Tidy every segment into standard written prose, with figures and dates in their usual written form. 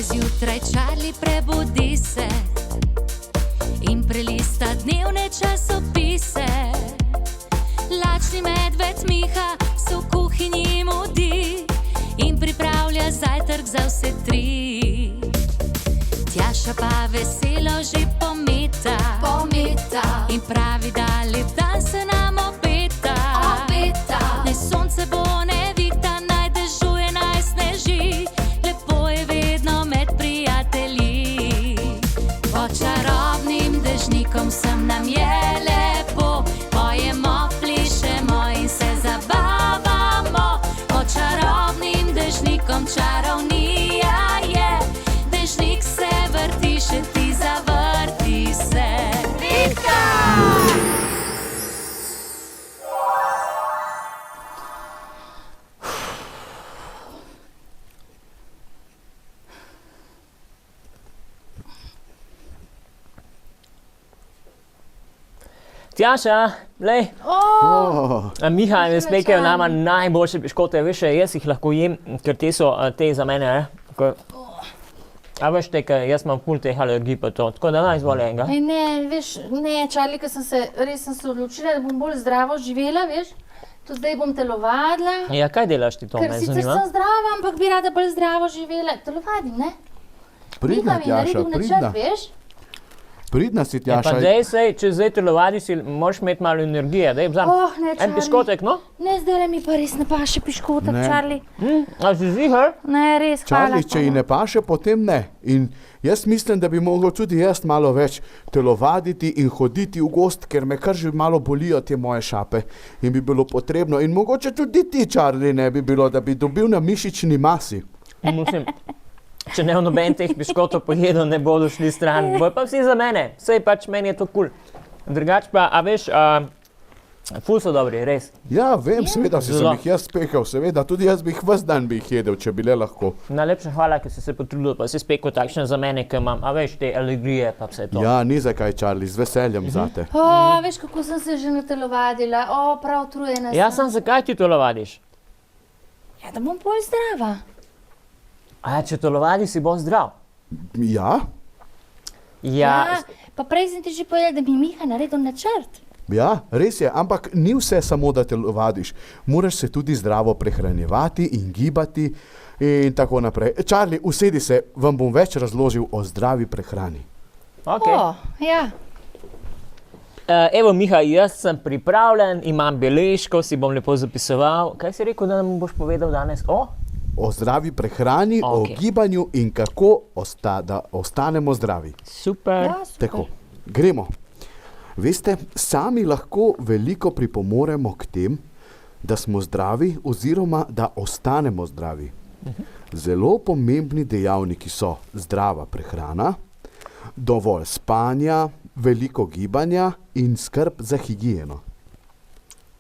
zjutraj Charlie prebudi se in prelista dnevne časopise. Lačni medved Miha se v kuhinji mudi in pripravlja zajtrk za vse tri. Tjaša pa veselo že pometa in pravi, da lep dan se nam obeta. Naj sonce bo nevihta, naj dežuje, naj sneži, lepo je vedno med prijatelji. Pod čarobnim dežnikom sem nam je lepo, pojemo, plišemo in se zabavamo. Pod čarobnim dežnikom čarovnija je, dežnik se vrti, še ti zavrti se. Vitka! Tjaša, lej. Miha je spekel nama najboljše piškote, veš, jaz jih lahko jem, ker te so te za mene, ne? A veš te, ker jaz imam ful teh alergij pa to, tako da naj izvoli enega. Ne, veš, ne, Charlie, ker res sem se odločila, da bom bolj zdravo živela, veš. Tudi zdaj bom telovadila. Ja, kaj delaš ti to, me zanima? Ker sicer sem zdrava, ampak bi rada bolj zdravo živela. Telovadim, ne? Pridna, Miha mi je Tjaša, naredil pridna. načrt, veš. Pridna si, Pa Tjaša. dej sej, če zdaj telovadiš, moraš imeti malo energije, dej vzam. Ne, En Charlie. piškotek, no? Ne, zdaj mi pa res ne paše piškotek, Ne. Charlie. A si ziher? Ne, res, hvala. Charlie, če ji ne paše, potem ne. In jaz mislim, da bi mogel tudi jaz malo več telovaditi in hoditi v gost, ker me kar že malo bolijo te moje šape. In bi bilo potrebno. In mogoče tudi ti, Charlie, ne bi bilo, da bi dobil na mišični masi. Mislim, če ne v noben teh piškotov pojedel, ne bodo šli stran. Bojo pa vsi za mene, sej pač meni je to kul. Drugač pa, a veš, ful so dobri, res. Ja, vem, seveda si sem Zelo. jih jaz spekel, seveda. Tudi jaz bi jih ves dan bi jih jedel, če bi le lahko. Najlepša hvala, ker si se potrudil, pa si spekel takšne za mene, ker imam, a veš, te alergije pa vse to. Ja, ni zakaj, Charlie, z veseljem zate. Veš, kako sem se že natelovadila. Prav utrujena sem. Ja, sam zakaj ti telovadiš? Ja, da bom bolj zdrava. A če telovadiš, si bo zdrav. Ja, Ja, Pa prej sem ti že povedala, da mi Miha naredil načrt. ja, res je, ampak ni vse samo, da telovadiš. Moraš se tudi zdravo prehranjevati in gibati in tako naprej. Charlie, usedi se, vam bom več razložil o zdravi prehrani. okej. Ja. Evo, Miha, jaz sem pripravljen, imam beležko, si bom lepo zapisoval. Kaj si rekel, da nam boš povedal danes? O zdravi prehrani, Okej. o gibanju in kako da ostanemo zdravi. Super. Ja, super. Tako, gremo. Veste, sami lahko veliko pripomoremo k tem, da smo zdravi oziroma da ostanemo zdravi. Zelo pomembni dejavniki so zdrava prehrana, dovolj spanja, veliko gibanja in skrb za higieno.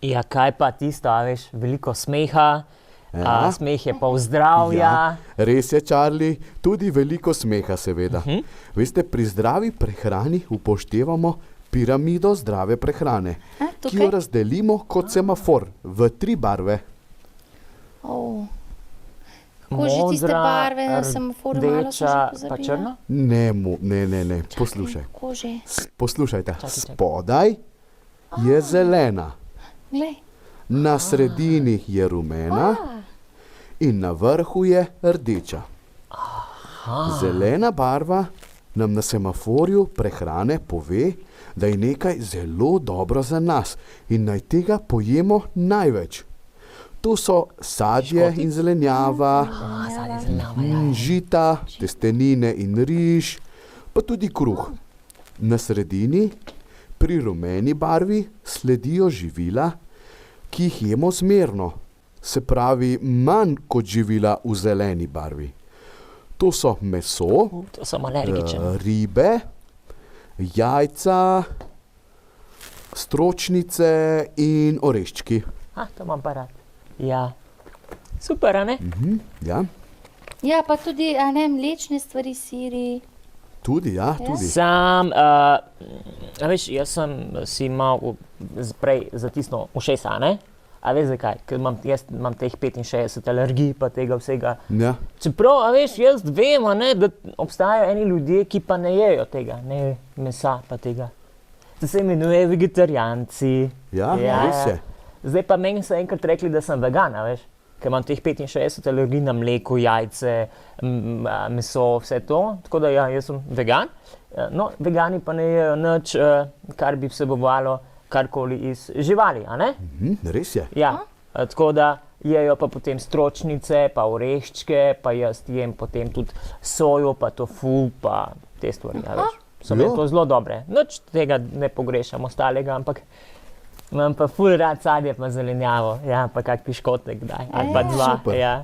Ja, kaj pa tisto, a veš, veliko smeha, Ja. smeh je pol zdravja. Res je, Charlie, tudi veliko smeha, seveda. Veste, pri zdravi prehrani upoštevamo piramido zdrave prehrane, ki jo razdelimo kot semafor v 3 barve. Kako že tiste barve na semaforju, malo sem že rdeča pozabila. pa črna? Ne, poslušaj. Kako že? Poslušajte, Čakaj. spodaj je zelena, Glej. na sredini je rumena in na vrhu je rdeča. Zelena barva nam na semaforju prehrane pove, da je nekaj zelo dobro za nas in naj tega pojemo največ. Tu so sadje in zelenjava, žita, testenine in riž, pa tudi kruh. Na sredini, pri rumeni barvi, sledijo živila, ki jih jemo zmerno, se pravi manj kot živila v zeleni barvi. To so meso, To sem alergičen. ribe, jajca, stročnice in oreščki. To imam pa rad. Ja. Super, a ne? Ja, Ja, pa tudi, a ne, mlečne stvari, siri. tudi, ja, tudi. Sam, a veš, jaz sem si mal prej zatisnil ušesa, ne? A veš zakaj? Ker jaz imam teh 65 alergij pa tega vsega. Ja. Čeprav, a veš, jaz vem, a ne, da obstajajo eni ljudje, ki pa ne jejo tega, ne mesa pa tega. To se imenuje vegetarijanci. Ja, res je. Zdaj pa meni so enkrat rekli, da sem vegan, a veš, ker imam teh 65 alergij na mleko, jajce, meso, vse to. Tako da ja, jaz sem vegan. No, vegani pa ne jejo nič, kar bi vsebovalo karkoli iz živali, a ne? Res je. Ja, tako da jejo pa potem stročnice, pa oreščke, pa jaz jem potem tudi sojo, pa tofu, pa te stvari, a veš. So mi to zelo dobre. Nič tega ne pogrešam ostalega, ampak imam pa ful rad sadje pa zelenjavo, ja, pa kak piškotek kdaj, ali pa dva. Super. Ja.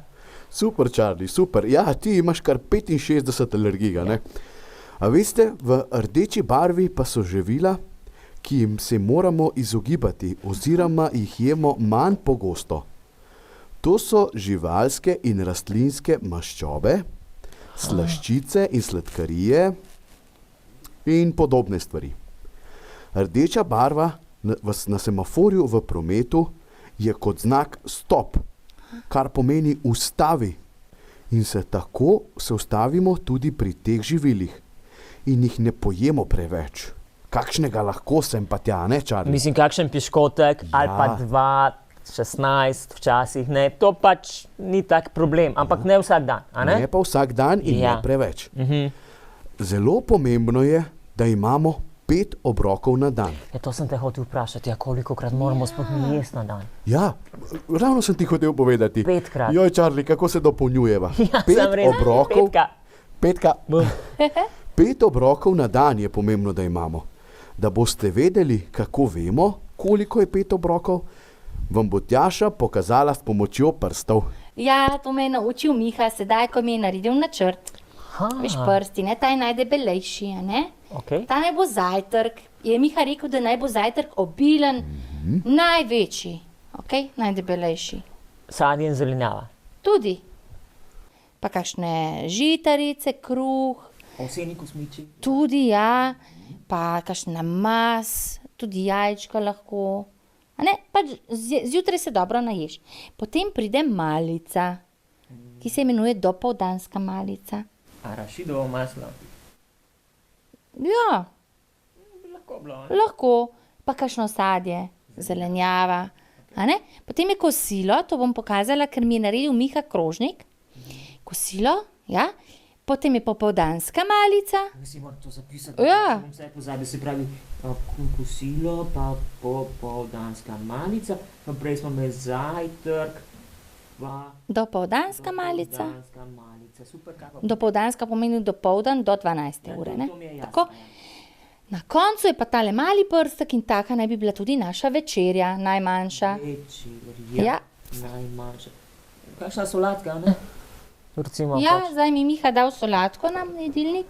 Super, Charlie, super. Ja, ti imaš kar 65 alergij, ne? A veste, v rdeči barvi pa so živila, ki jim se moramo izogibati oziroma jih jemo manj pogosto. To so živalske in rastlinske maščobe, slaščice in sladkarije in podobne stvari. Rdeča barva na semaforju v prometu je kot znak stop, kar pomeni ustavi. In tako se ustavimo tudi pri teh živilih in jih ne pojemo preveč. Kakšnega lahko sem pa tja, ne, Charlie? Mislim, kakšen piškotek, ali pa 2, 16 včasih, ne, to pač ni tak problem, ampak ne vsak dan, a ne? Ne pa vsak dan in ne preveč. Zelo pomembno je, da imamo 5 obrokov na dan. Ja, to sem te hotel vprašati, kolikokrat moramo sploh jesti na dan? Ja, ravno sem ti hotel povedati. 5-krat. Joj, Charlie, kako se dopolnjujeva? Ja, 5 obrokov. Petka. 5 obrokov na dan je pomembno, da imamo. Da boste vedeli, kako vemo, koliko je 5 obrokov, vam bo Tjaša pokazala s pomočjo prstov. Ja, to me je naučil Miha, sedaj, ko mi je naredil načrt. Veš, prsti, ne, ta je najdebelejši, ne? Okay. Ta naj bo zajtrk. Je Miha rekel, da naj bo zajtrk obilen, največji, najdebelejši. Sadje in zelenjava. Tudi. Pa kakšne žitarice, kruh. Ovseni kosmiči. Tudi, ja. Pa kakšna mas, tudi jajčka lahko. A ne, pač zjutraj se dobro naješ. Potem pride malica, ki se imenuje dopoldanska malica. Arašidovo maslo. Ja, Lahko bilo, lahko. Pa kakšno sadje, zelenjava. A ne? Potem je kosilo, to bom pokazala, ker mi je naredil Miha krožnik. Kosilo, ja. Potem je popoldanska malica. Mislim, moram to zapisati. Ja. Vse pozabi, se pravi kosilo, pa popoldanska malica, pa prej smo imeli zajtrk, pa Dopoldanska malica. popoldanska malica. Super, kako? Dopoldanska pomeni dopoldan do 12. ure. Ne? To mi je jasno. Tako. Na koncu je pa tale mali prstek in taka naj bi bila tudi naša večerja, najmanjša. Večerja, Ja. najmanjša. Kakšna sladka, ne? Recimo, Ja, pač. zdaj mi je Miha dal solatko na jedilnik.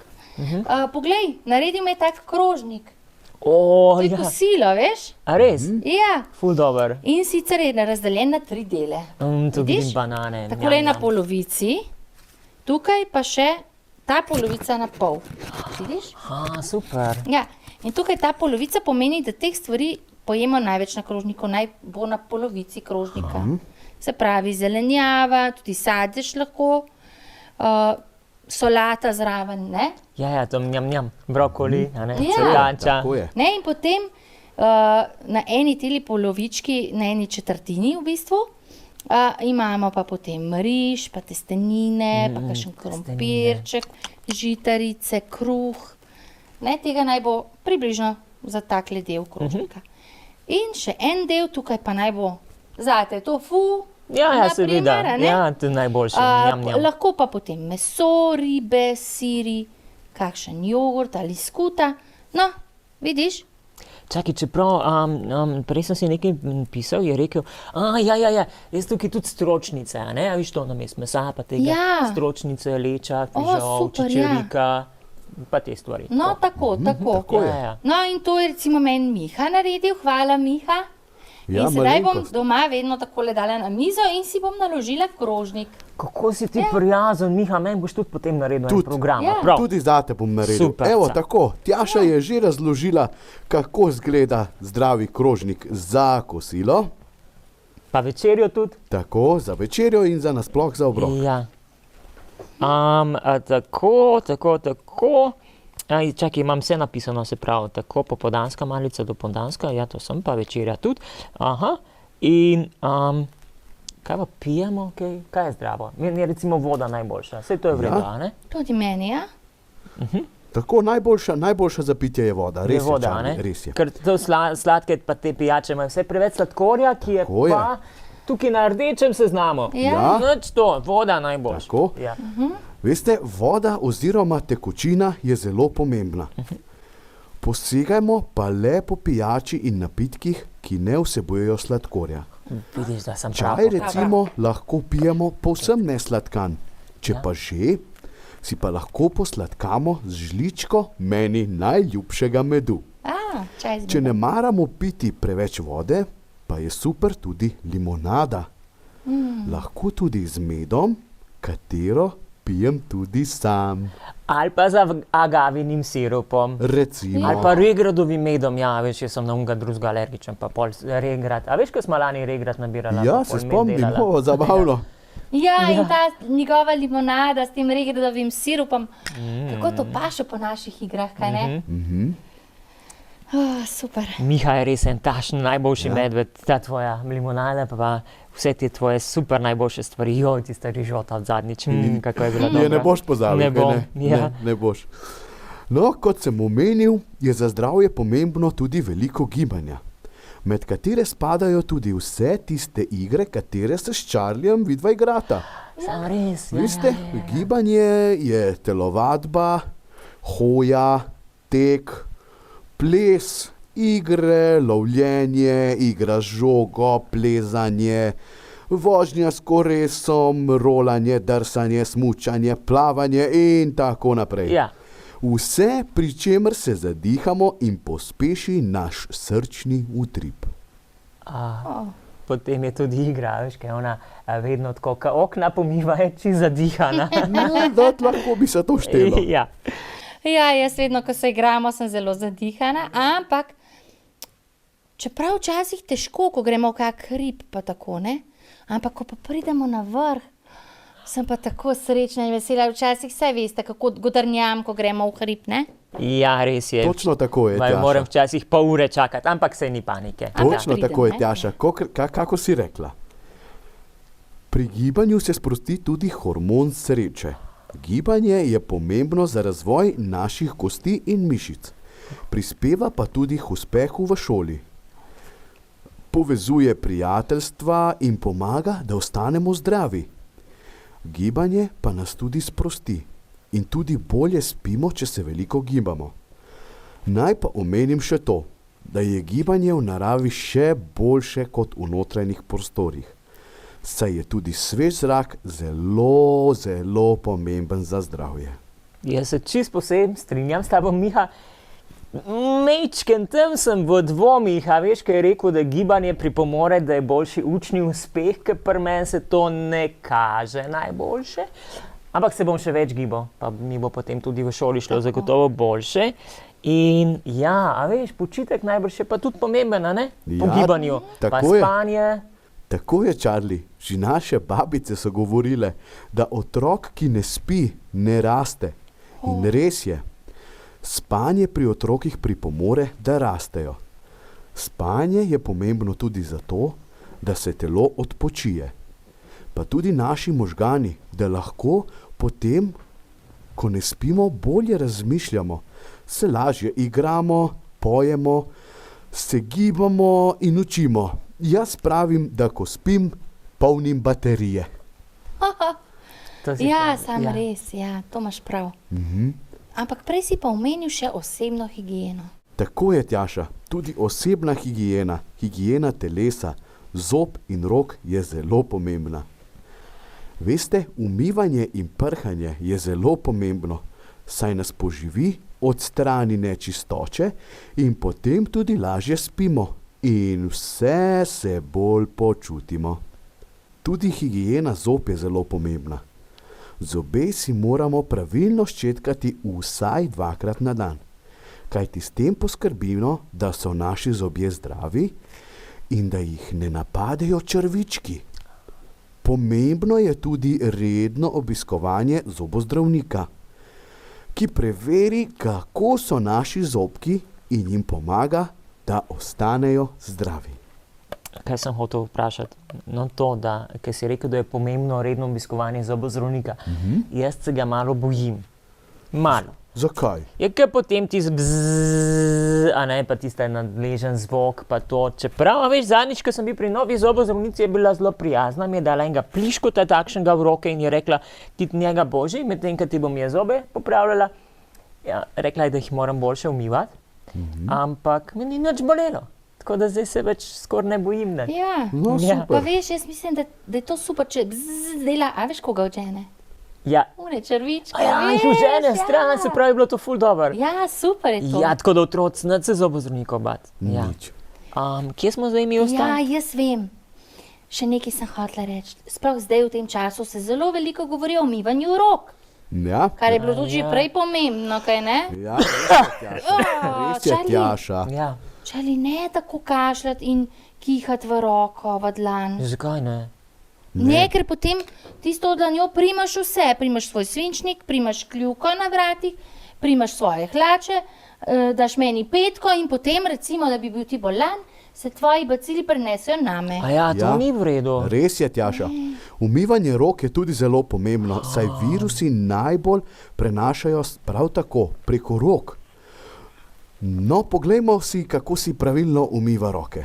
Poglej, naredil mi je tak krožnik. O, To je ja. kosilo, veš? A res? Ja. Ful dober. In sicer je razdeljen na 3 dele. Tu Vidiš? vidim banane. Takole je na polovici, tukaj pa še ta polovica na pol. Vidiš? Super. Ja. In tukaj ta polovica pomeni, da teh stvari pojemo največ na krožniku, naj bo na polovici krožnika. Se pravi zelenjava, tudi sadež lahko, solata zraven, ne? Ja, to njam, brokoli, a ne, Ja. cvetliča. Tako je. Ne, in potem na eni teli polovički, na eni četrtini v bistvu, imamo pa potem riž, pa testenine, pa kakšen krompirček, žitarice, kruh. Ne, tega naj bo približno za takle del krožnika. In še en del, tukaj pa naj bo zate tofu, Ja, na seveda. primer, a ne? Ja, to je najboljše. Njam. Lahko pa potem meso, ribe, siri, kakšen jogurt ali skuta. No, vidiš? Čakaj, čeprav, prej sem si nekaj pisal, je rekel, ja, jaz tukaj tudi stročnice, a ne, a viš to namest mesa, pa tega, Ja. stročnice, leča, fižol, super, čičerika, pa te stvari. No, tako. tako je. Ja. No, in to je recimo meni Miha naredil, hvala Miha. Ja, in sedaj bom malenkost. doma vedno takole dala na mizo in si bom naložila krožnik. Kako si ti prijazen, Miha, meni boš tudi potem naredil en Tudi. program, Ja. prav? Tudi zate bom naredil. Super, Evo, ca. tako, Tjaša je že razložila, kako izgleda zdravi krožnik za kosilo. Pa večerjo tudi? Tako, za večerjo in za nasploh za obrok. Ja. Tako. Čakaj, imam vse napisano, se pravi, tako popoldanska malica, dopoldanska, ja, to sem, pa večerja tudi. Aha, in kaj pa pijemo, kaj je zdravo? Meni je recimo voda najboljša, vse to je vredno, ne? Tudi meni, ja. Tako, najboljša za pitje je voda, res je, voda, Čarli, ne? res je. Ker to sladke pa te pijače imajo vse preveč sladkorja, ki je Tako je. pa tukaj na rdečem seznamu. Ja. Nič to, voda najboljša. Tako. Ja. Veste, voda oziroma tekočina je zelo pomembna. Posegajmo pa le po pijači in napitkih, ki ne vsebujejo sladkorja. Vidiš, da sem prav. Čaj recimo lahko pijemo povsem nesladkan. Če Ja. pa že, si pa lahko posladkamo z žličko meni najljubšega medu. Čaj z Če ne medom. maramo piti preveč vode, pa je super tudi limonada. Lahko tudi z medom, katero pijem tudi sam. Ali pa z agavinim sirupom. Recimo. Ali pa regradovim medom, ja, veš, jaz sem na unga drugega alergičen, pa pol regrad. A veš, ko smo lani regrad nabirala? Ja, pa se pol med spomnim, delala? zabavno. Ja, in ta njegova limonada s tem regradovim sirupom, kako to paše po naših igrah, kaj ne? Super. Miha je res en tašen najboljši medved, ta tvoja limonada, pa vse te tvoje super najboljše stvari. Joj, tista rižota od zadnjič, kako je bila dobra. Je ne boš pozabil, Ne bom, ja. ne boš. No, kot sem omenil, je za zdravje pomembno tudi veliko gibanja, med katere spadajo tudi vse tiste igre, katere se s Čarlijem vidva igrata. Sam res, ja. Veste, gibanje je telovadba, hoja, tek, ples, igre, lovljenje, igra z žogo, plezanje, vožnja s kolesom, rolanje, drsanje, smučanje, plavanje in tako naprej. Ja. Vse, pri čemer se zadihamo in pospeši naš srčni utrip. Potem je tudi igra, veš, kaj ona vedno tako, ka okna pomiva, je čisto zadihana. Ja, da, lahko bi se to štelo. Ja. Ja, jaz vedno, ko se igramo, sem zelo zadihana, ampak čeprav včasih težko, ko gremo v kak hrib, pa tako, ne? Ampak ko pa pridemo na vrh, sem pa tako srečna in vesela. Včasih vse veste, kako godrnjam, ko gremo v hrib, ne? Ja, res je. Točno tako je, Vaj, Tjaša. moram včasih pol ure čakati, ampak sej ni panike. Točno pridem, tako je, ne? Tjaša, kako si rekla. Pri gibanju se sprosti tudi hormon sreče. Gibanje je pomembno za razvoj naših kosti in mišic. Prispeva pa tudi k uspehu v šoli. Povezuje prijateljstva in pomaga, da ostanemo zdravi. Gibanje pa nas tudi sprosti in tudi bolje spimo, če se veliko gibamo. Naj pa omenim še to, da je gibanje v naravi še boljše kot v notranjih prostorih, saj je tudi svež zrak zelo, zelo pomemben za zdravje. Jaz se čisto posebno strinjam s tabo, Miha. Mečken tam sem v dvomih, a veš, kaj je rekel, da gibanje pripomore, da je boljši učni uspeh, ker pri meni se to ne kaže najboljše. Ampak se bom še več gibal, pa mi bo potem tudi v šoli šlo zagotovo boljše. In ja, a veš, počitek najbrž je pa tudi pomemben, a ne? Po Ja, gibanju, pa tako je. spanje. Tako je, Čarli, že naše babice so govorile, da otrok, ki ne spi, ne raste. In res je. Spanje pri otrokih pripomore, da rastejo. Spanje je pomembno tudi zato, da se telo odpočije. Pa tudi naši možgani, da lahko potem, ko ne spimo, bolje razmišljamo, se lažje igramo, pojemo, se gibamo in učimo. Jaz pravim, da ko spim, polnim baterije. To si Ja, pravi, sam res, ja, to imaš prav. Ampak prej si pa omenil še osebno higieno. Tako je, Tjaša, tudi osebna higiena, higiena telesa, zob in rok je zelo pomembna. Veste, umivanje in prhanje je zelo pomembno, saj nas poživi, odstrani nečistoče in potem tudi lažje spimo in vse se bolj počutimo. Tudi higiena zob je zelo pomembna. Zobe si moramo pravilno ščetkati vsaj 2-krat na dan, kajti s tem poskrbimo, da so naši zobje zdravi in da jih ne napadejo črvički. Pomembno je tudi redno obiskovanje zobozdravnika, ki preveri, kako so naši zobki in jim pomaga, da ostanejo zdravi. Kaj sem hotel vprašati? No to, da, ker si rekel, da je pomembno redno obiskovanje zobozdravnika. Jaz se ga malo bojim. Malo. Zakaj? Je ker potem tisti bzzz, a ne, pa tisti nadležen zvok, pa to. Čeprav, a veš, zadnjič, ko sem bil pri novi zobozdravnici, je bila zelo prijazna, mi je dala enega pliškota takšnega v roke in je rekla, ti njega boži, medtem, ko ti bom jaz zobe popravljala. Ja, rekla je, da jih moram boljše umivati, ampak me ni nič bolelo. Tako da zdaj se več skoraj ne bojim. Ne? Ja. No, Ja. Pa super. veš, jaz mislim, da je to super, če dela, a veš, koga odžene? Ja, Une črvičke, ja, jih užene stran, se pravi, je bilo to ful dobro. Ja, super je to. Ja, tako da otroci, ne se zobozdravnikov bati. Ja. Nič. Kje smo zdaj mi Ja, ostali? jaz vem. Še nekaj sem hotela reči. Sploh zdaj v tem času se zelo veliko govori o umivanju rok, Ja, kar je bilo tudi že prej pomembno, kaj ne? ja, res je, Čarli. Tjaša. Ja, Čali ne tako kašljati in kihati v roko, v dlan. zakaj ne? Ne, ker potem tisto dlanjo primaš vse. Primaš svoj svinčnik, primaš kljuko na vratih, primaš svoje hlače, daš meni petko in potem, recimo, da bi bil ti bolan, se tvoji bacili prenesejo name. A ja, to Ja. ni v redu. Res je, Tjaša. Umivanje rok je tudi zelo pomembno, saj virusi najbolj prenašajo prav tako preko rok. No, poglejmo si, kako si pravilno umiva roke.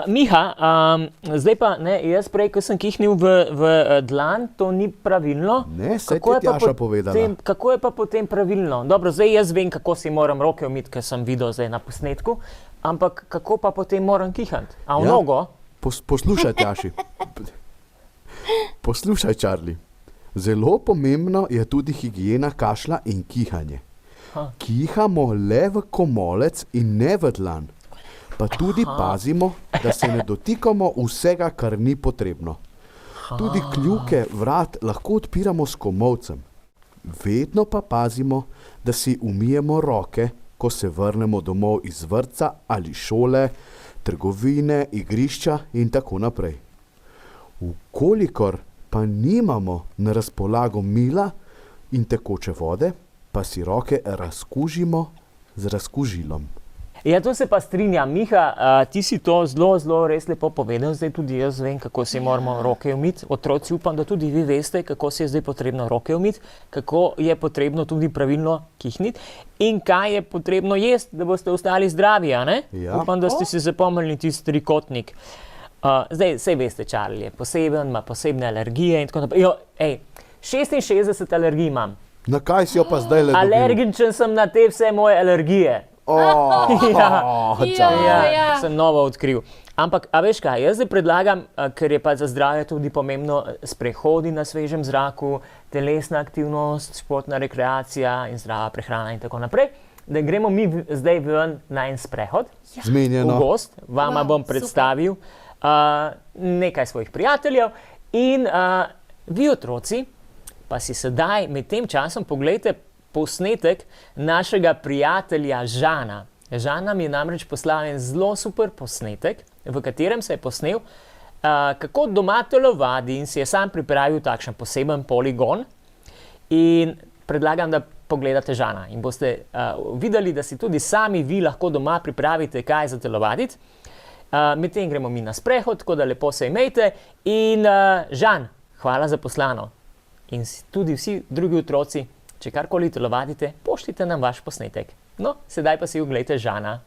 Miha, zdaj pa, ne, jaz prej, ko sem kihnil v dlan, to ni pravilno. Ne, saj Kako ti je pa Tjaša povedala. Kako je pa potem pravilno? Dobro, zdaj jaz vem, kako si moram roke umiti, ker sem videl zdaj na posnetku, ampak kako pa potem moram kihati? A v Ja. nogo? Poslušaj, Tjaši. Poslušaj, Čarli. Zelo pomembno je tudi higiena kašlja in kihanje. Kihamo le v komolec in ne v dlan. Pa tudi pazimo, da se ne dotikamo vsega, kar ni potrebno. Tudi kljuke vrat lahko odpiramo s komolcem. Vedno pa pazimo, da si umijemo roke, ko se vrnemo domov iz vrtca ali šole, trgovine, igrišča in tako naprej. Vkolikor pa nimamo na razpolago mila in tekoče vode, pa si roke razkužimo z razkužilom. Ja, to se pa strinjam. Miha, ti si to zelo res lepo povedal. Zdaj tudi jaz vem, kako si moramo roke umiti. Otroci, upam, da tudi vi veste, kako si je zdaj potrebno roke umiti, kako je potrebno tudi pravilno kihniti in kaj je potrebno jesti, da boste ostali zdravi, a ne? Ja. Upam, da ste si zapomnili tisti trikotnik. Zdaj, sej veste, Čarli je poseben, ima posebne alergije in tako naprej. 66 alergij imam. Na kaj si jo pa zdaj le dobil? Alergičen sem na te vse moje alergije. Ja. Sem novo odkril. Ampak, a veš kaj, jaz zdaj predlagam, ker je pa za zdravje tudi pomembno sprehodi na svežem zraku, telesna aktivnost, športna rekreacija in zdrava prehrana in tako naprej. da gremo mi zdaj ven na en sprehod. V Zmenjeno. gost, vama bom predstavil nekaj svojih prijateljev in vi otroci pa si sedaj med tem časom pogledajte posnetek našega prijatelja Žana. Žan nam je namreč poslal en zelo super posnetek, v katerem se je posnel, kako doma telovadi in si je sam pripravil takšen poseben poligon. In predlagam, da pogledate Žana in boste videli, da si tudi sami vi lahko doma pripravite kaj za telovaditi. Medtem gremo mi na sprehod, tako da lepo se imejte. In Žan, hvala za poslano. In tudi vsi drugi otroci, če karkoli telovadite, pošljite nam vaš posnetek. No, sedaj pa si oglejte Žana.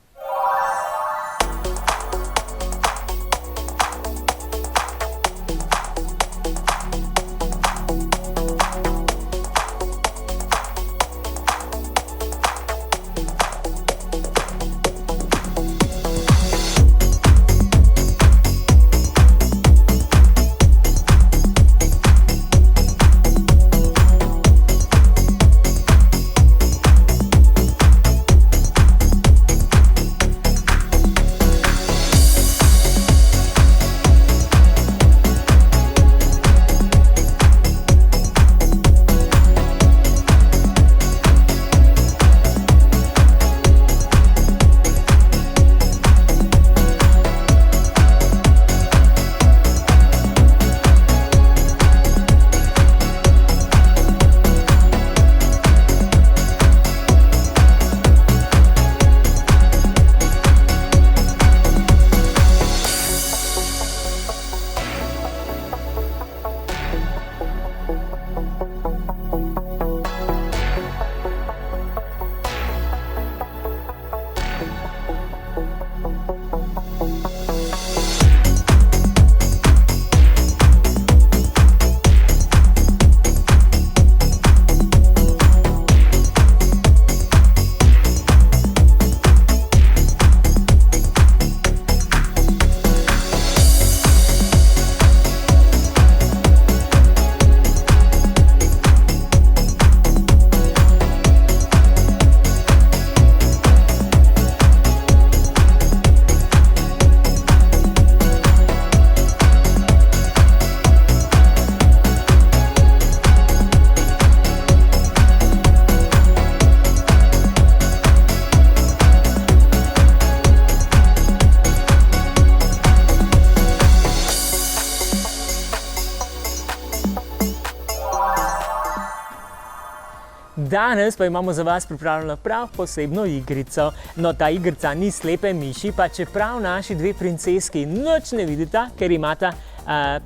Danes pa imamo za vas pripravljeno prav posebno igrico. No, ta igrica ni slepe miši, pa čeprav naši dve princeski nič ne vidita, ker imata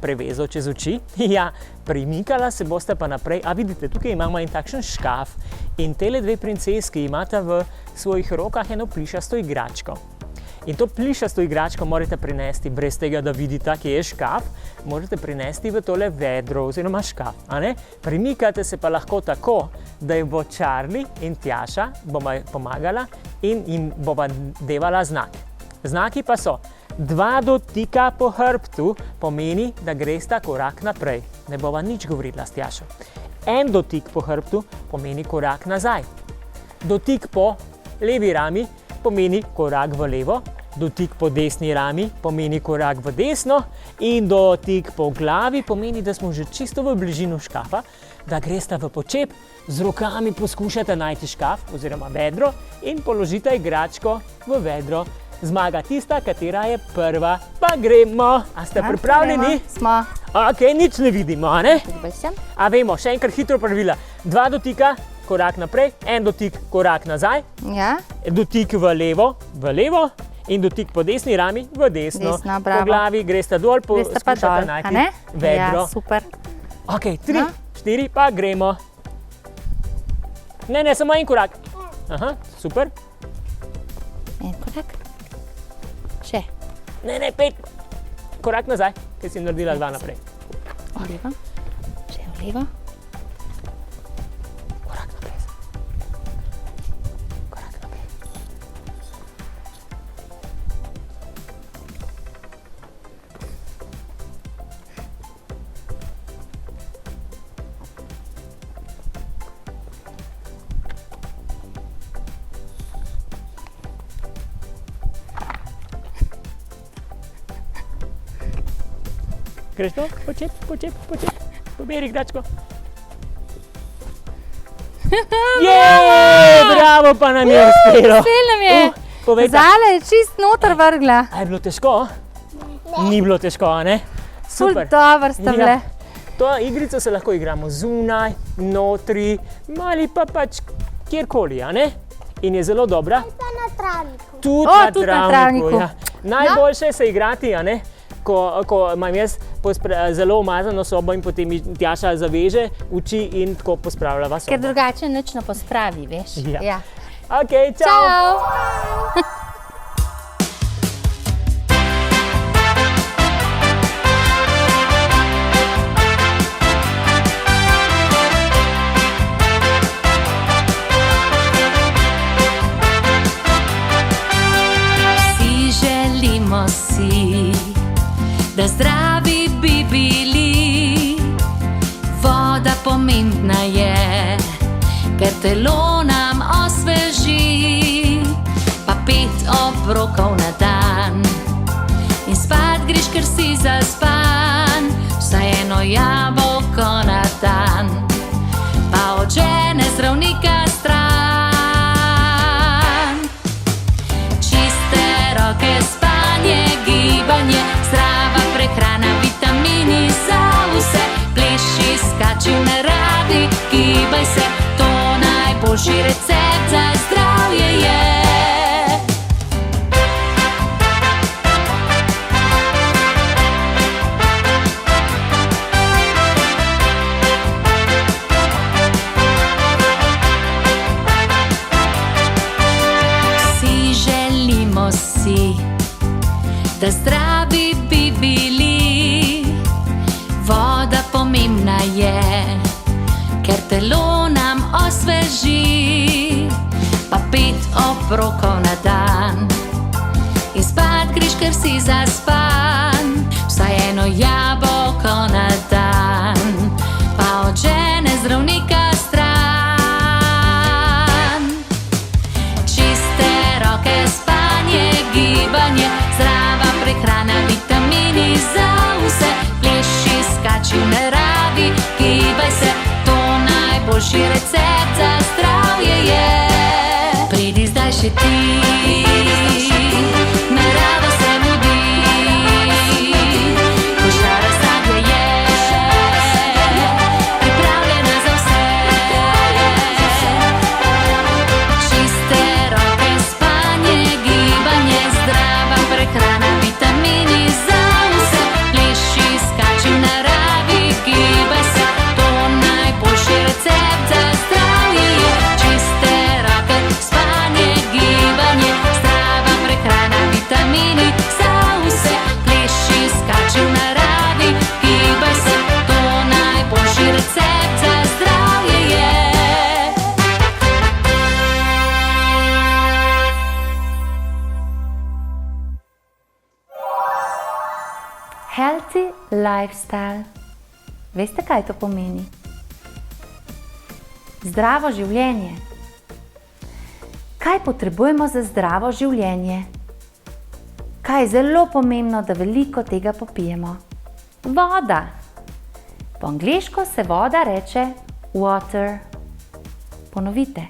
prevezo čez oči. Ja, premikala se boste pa naprej. A vidite, tukaj imamo en takšen škaf in tele dve princeski imata v svojih rokah eno plišasto igračko. In to plišasto igračko morate prinesti, brez tega, da vidite, kje je škaf, morate prinesti v tole vedro oziroma škaf. Premikate se pa lahko tako, da jim bo Charlie in Tjaša bova pomagala in jim bova devala znak. Znaki pa so 2 dotika po hrbtu, pomeni, da gresta korak naprej. Ne bova nič govorila s Tjašo. 1 dotik po hrbtu pomeni korak nazaj. Dotik po levi rami pomeni korak v levo, dotik po desni rami pomeni korak v desno in dotik po glavi pomeni, da smo že čisto v bližino škafa, da gresta v počep, z rokami poskušate najti škaf oziroma vedro in položite igračko v vedro. Zmaga tista, katera je prva. Pa gremo. A ste pripravljeni? Smo. Ok, nič ne vidimo, a ne? Sem. A vemo, še enkrat hitro pravila. 2 dotika, korak naprej, 1 dotik, korak nazaj, Ja. dotik v levo in dotik po desni rami v desno. Desno, bravo. Po glavi gresta dol, Gresta pa poskušate dol, a najti ne? vedro. Ja, super. Ok, 3, No. 4, pa gremo. Ne, samo en korak. Aha, super. En korak. Še. Ne, 5. Korak nazaj, ker si naredila 2 naprej. V levo. Še v levo. Korak naprej. Korak naprej. Greš to? Počep. Poberi igračko. Bravo, pa nam je uspelo. Uspelo nam je. Povej, Zala je čist noter vrgla. a je bilo težko? Ni bilo težko, a ne? Ful Super. dobro sta bile. Ja. To igrico se lahko igramo zunaj, notri, ali pa pač kjerkoli, a ne? In je zelo dobra. Pa na travniku. Tudi na travniku. Ja. Najboljše je se igrati, a ne? Ko imam jaz zelo umazano sobo in potem mi Tjaša zaveže oči in tako pospravljava sobo. Ker drugače nič ne pospravi, veš. Ja. Okej, čau! Čau! Vsi želimo si, da zdravi bi bili. Voda pomembna je, ker telo nam osveži. Pa 5 obrokov na dan in spat greš, ker si zaspan. Vsaj eno jabolko na dan, pa od žene zdravnika stran. Čiste roke, spanje, gibanje, zdrava prehrana, vitamini za vse. Pleši, skači v naravi, gibaj se, to najboljši recept za zdravje je. Vsi želimo si, da zdravi bi bili. Voda pomembna je, ker telo nam osveži. Pa 5 obrokov na dan in spat greš, ker si zaspan. Vsaj eno jabolko na dan, pa od žene zdravnika stran. Čiste roke, spanje, gibanje, zdrava prehrana, vitamini za vse. Pleši, skači v naravi, gibaj se, to najboljši recept za zdravje je. Pridi zdaj še ti, narava se mudi, košara sadje je, pripravljena za vse. Čiste roke, spanje, gibanje, zdrava prehrana, vitamini za vse. Pleši, skači v naravi, gibaj se, to najboljši recept za zdravje je. Čiste roke, spanje, gibanje, zdrava prehrana, vitamini za vse. Pleši, skači v naravi, gibaj se, to najboljši recept za zdravje je. Healthy lifestyle. Veste, kaj to pomeni? Zdravo življenje. Kaj potrebujemo za zdravo življenje? Kaj je zelo pomembno, da veliko tega popijemo? Voda. Po angleško se voda reče water. Ponovite.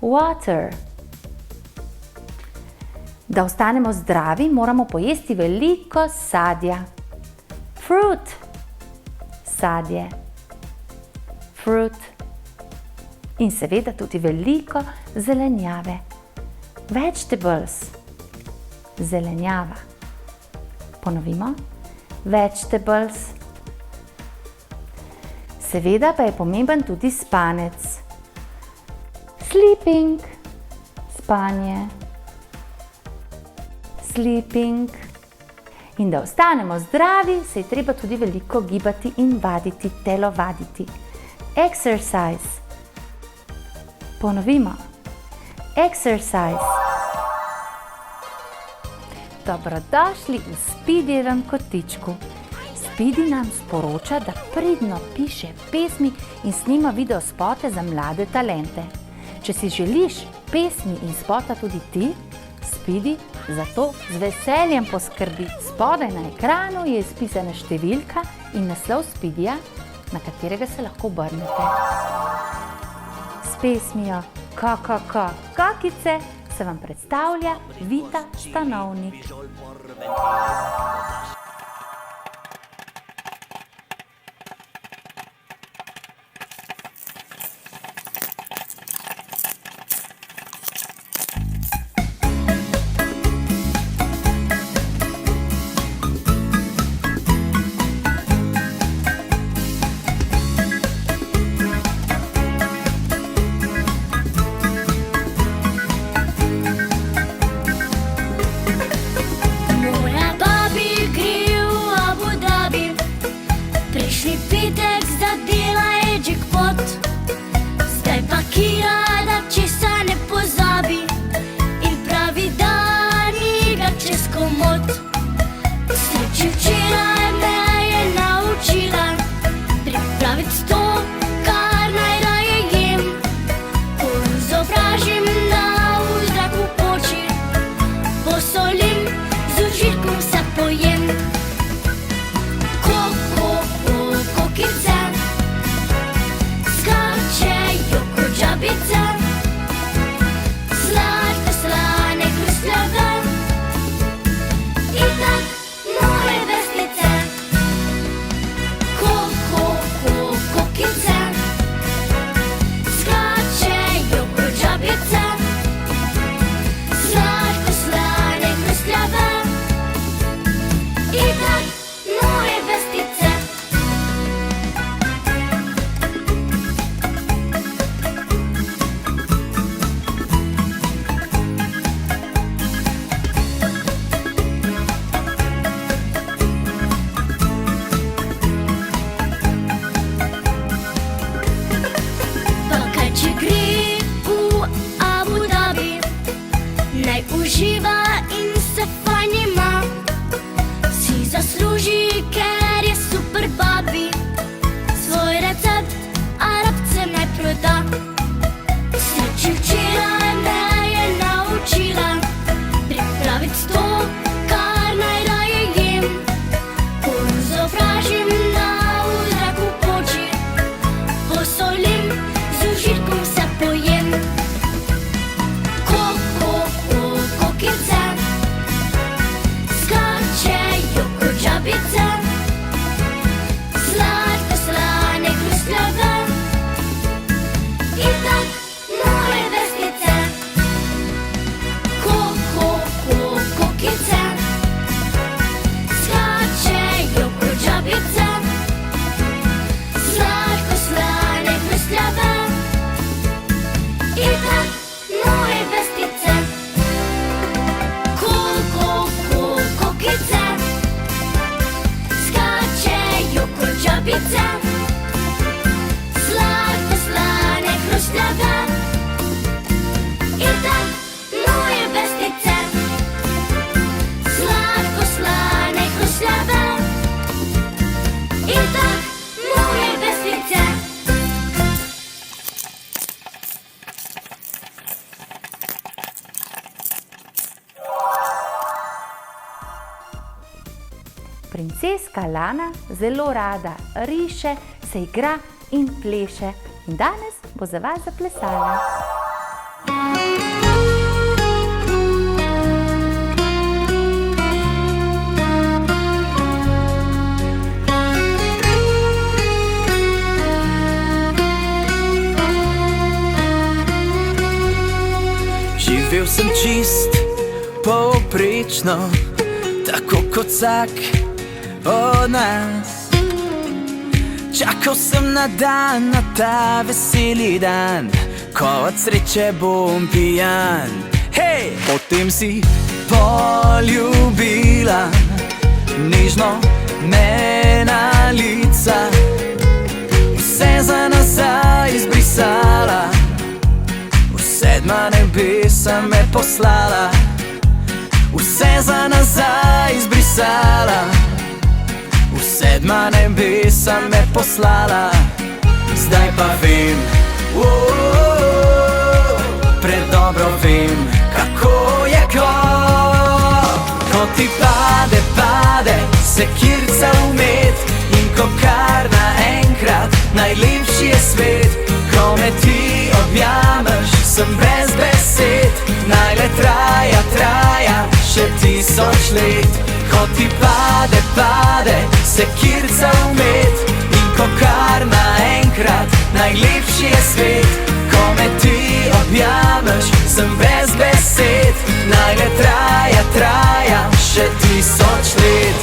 Water. Da ostanemo zdravi, moramo pojesti veliko sadja. Fruit. Sadje. Fruit. In seveda tudi veliko zelenjave. Vegetables. Zelenjava. Ponovimo. Vegetables. Seveda pa je pomemben tudi spanec. Sleeping. Spanje. Sleeping. In da ostanemo zdravi, se je treba tudi veliko gibati in vaditi, telovaditi. Exercise. Ponovimo. Exercise. Dobrodošli v Speedyjevem kotičku. Speedy nam sporoča, da pridno piše pesmi in snima videospote za mlade talente. Če si želiš pesmi in spota tudi ti, Speedy zato z veseljem poskrbi. Spodaj na ekranu je izpisana številka in naslov Speedyja, na katerega se lahko obrnete. S pesmijo Kakice se vam predstavlja Vita Stanovnik. Moja babi gre v Abu Dhabi, prejšnji petek zadela je jackpot. Zdaj pakira, da česa ne pozabi in pravi, da ni ga čez komod. K sreči včeraj me je naučila pripraviti to, kar najraje jem. Koruzo pražim, da v zraku poči, posolim, z užitkom se pojem. Kokice skačejo kot žabice, sladko slane hrustljave, in tak moje vestice. Kokice skačejo kot žabice, sladko slane hrustljave, in tak moje vestice. Pa kaj če gre v Abu Dhabi, naj uživa in se fajn ima. Si zasluži, ker je super babi, svoj recept Arabcem naj proda. K sreči včeraj me je naučila pripraviti to, kar najraje jem. Koruzo pražim, da v zraku poči, posolim, z užitkom se pojem. Kokice skačejo kot žabice, sladko slane hrustljave, in tak moje vestice. Kokice skačejo kot žabice, sladko slane hrustljave, in tak moje vestice. Kokice skačejo kot žabice, sladko slane hrustljave, in tak moje vestice. Sladko slane hrustljave, in tak moje vestice. Princeska Lana zelo rada riše, se igra in pleše. In danes bo za vas zaplesala. Živel sem čist, povprečno, tako kot vsak od nas. Čakal sem na dan, na ta veseli dan, ko od sreče bom pijan. Hej! Potem si poljubila nežno me na lica, vse za nazaj izbrisala, v sedma nebesa me poslala, vse za nazaj izbrisala, v sedma nebesa me poslala. Zdaj pa vem, predobro vem, kako je, ko ti pade sekirca umet. In ko kar naenkrat najlepši je svet, ko me ti objameš, sem brez besed. Naj le traja še 1000 let. Ko ti pade sekirca umet. In ko kar naenkrat najlepši je svet, ko me ti objameš, sem brez besed. Naj le traja še 1000 let.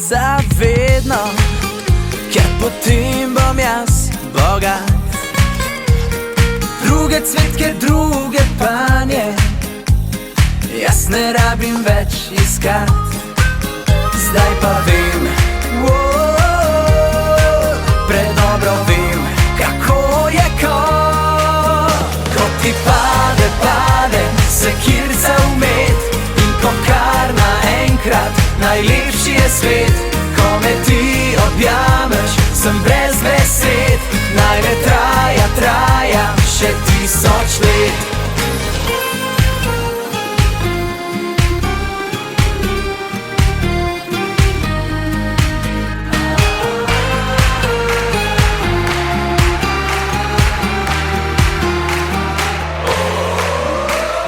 Zavedno, ker potem bom jaz bogat. Druge cvetke, druge panje, jaz ne rabim več iskat. Zdaj pa vem, predobro vem, kako je ko ti pade sekirca umet. In ko kar naenkrat najlepši je svet, ko me ti objameš, sem brez besed. Naj le traja še 1000 let.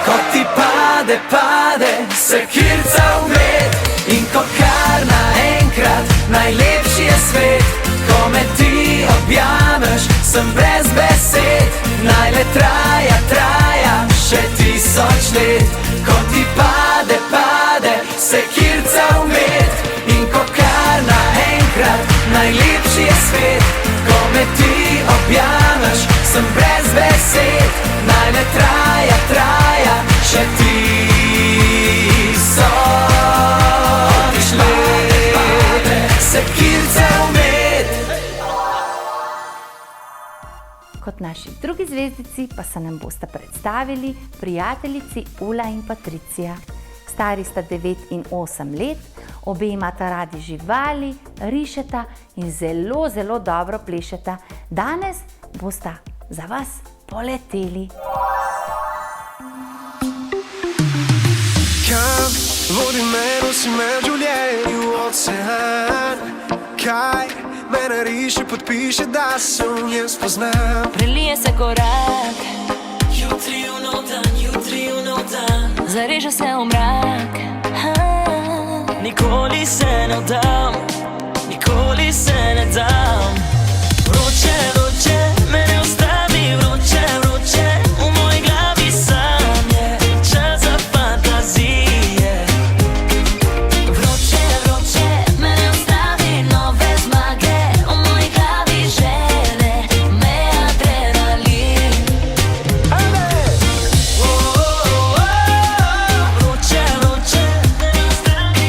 Ko ti pade sekirca umet. In ko kar naenkrat najlepši je svet, ko me ti objameš, sem brez besed. Naj le traja še 1000 let. Ko ti pade sekirca umet. In ko kar naenkrat najlepši je svet, ko me ti objameš, sem brez besed. Naj le traja še 1000 let. Sekirca umet. Kot naši drugi zvezdici pa se nam bosta predstavili prijateljici Ula in Patricija. Stari sta 9 in 8 let, obe imata radi živali, rišeta in zelo dobro plešeta. Danes bosta za vas poleteli. Kam vodi me, nosi me v življenju ocean. Kaj me nariše, podpiše, da se v njem spoznam. Prelije se korak, jutri v nov dan, zareže se v mrak. Nikoli se ne dam, nikoli se ne dam. Vroče, me ne ustavi, vroče, v moji glavi sanje, čas za fantazije. Vroče, me ne ustavi, nove zmage, v moji glavi želje, me adrenalin. Vroče, me ne ustavi,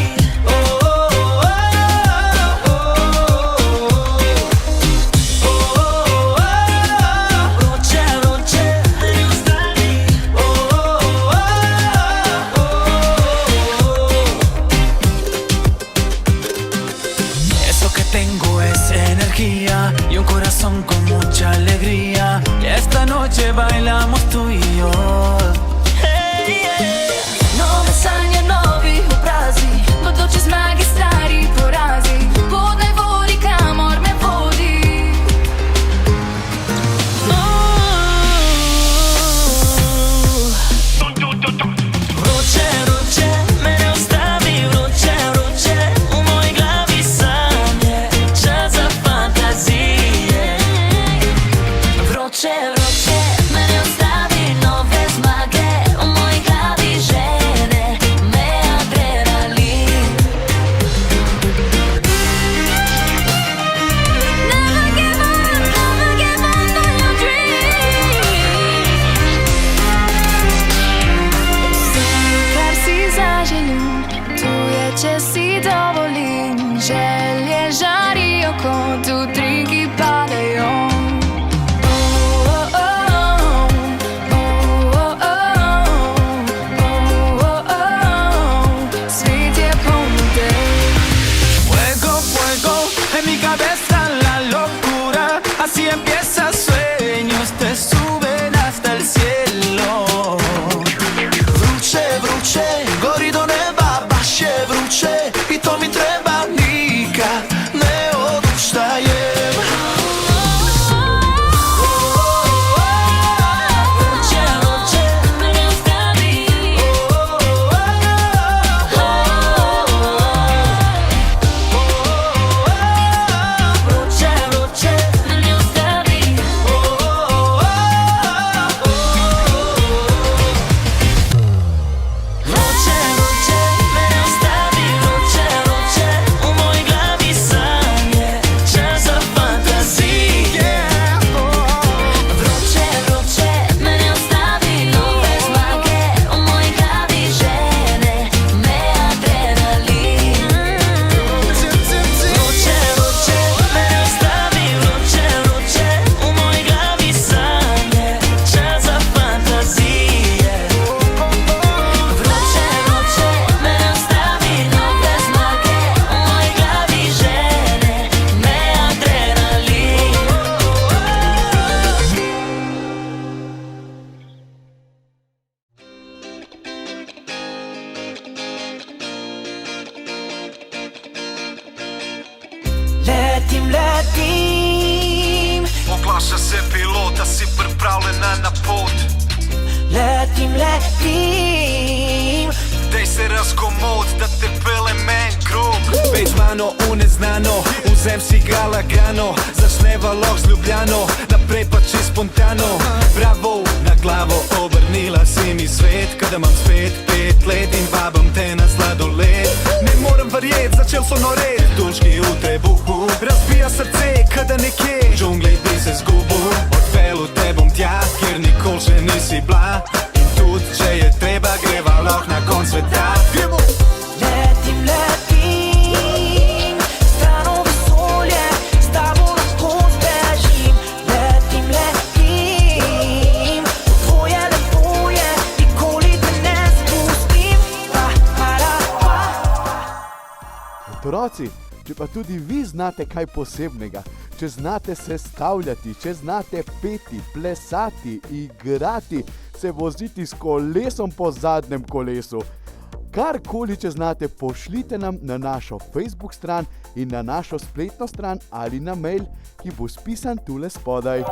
y un corazón con mucha alegría. Y esta noche bailamos tú y yo. Nove sanje, novi obrazi, bodoče zmage, stari porazi. Pot naj vodi, kamor me vodi. Vroče, me ne ustavi, vroče, v moji glavi sanje, čas za fantazije. Vroče, me ne ustavi, nove zmage, v moji glavi želje, me adrenalin. Never give up on your dreams. Kar si zaželim, to je, če si dovolim. Želje žarijo kot utrinki padajo. letim. Oglaša se pilota, si pripravljena na pot. Letim, letim. Dej se razkomod, da te pele men krug. Več mano v neznano, vzem si ga lagano. Začneva lahko z Ljubljano, naprej pa čisto spontano. Bravo, na glavo obrnila si mi svet, kada imam spet 5 let in vabim te na sladoled. Ne morem verjet, začel so noret, duški v trebuhu. Razbija srce, kada nekje v džungli bi se zgubil. Odvelu te bom tja, kjer nikoli še nisi bila. In tudi, če je treba, greva lahko na konc sveta. Letim, letim, stran v vesolje, s tabo lahko zbežim. Letim, letim, tvoje lepo je, nikoli te ne spustim. Pa, para, pa. Otroci, če pa tudi vi znate kaj posebnega, če znate sestavljati, če znate peti, plesati, igrati, se voziti s kolesom po zadnjem kolesu. Karkoli, če znate, pošljite nam na našo Facebook stran in na našo spletno stran ali na mail, ki bo spisan tule spodaj.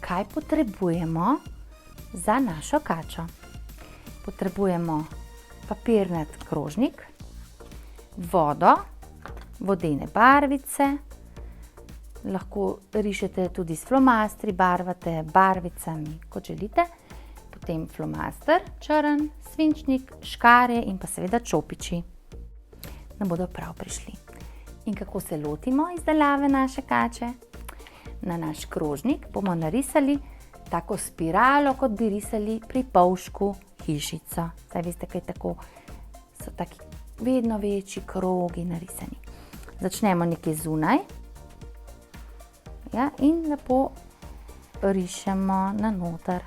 Kaj potrebujemo za našo kačo? Potrebujemo papirnat krožnik, vodo, vodene barvice, lahko rišete tudi s flomastri, barvate barvicami, kot želite, potem flomaster, črn, svinčnik, škarje in pa seveda čopiči. Nam bodo prav prišli. In kako se lotimo izdelave naše kače? Na naš krožnik bomo narisali tako spiralo, kot bi risali pri polžku hišico. Zdaj veste, kaj tako so taki vedno večji krogi narisani. Začnemo nekje zunaj, ja, in lepo rišemo na noter.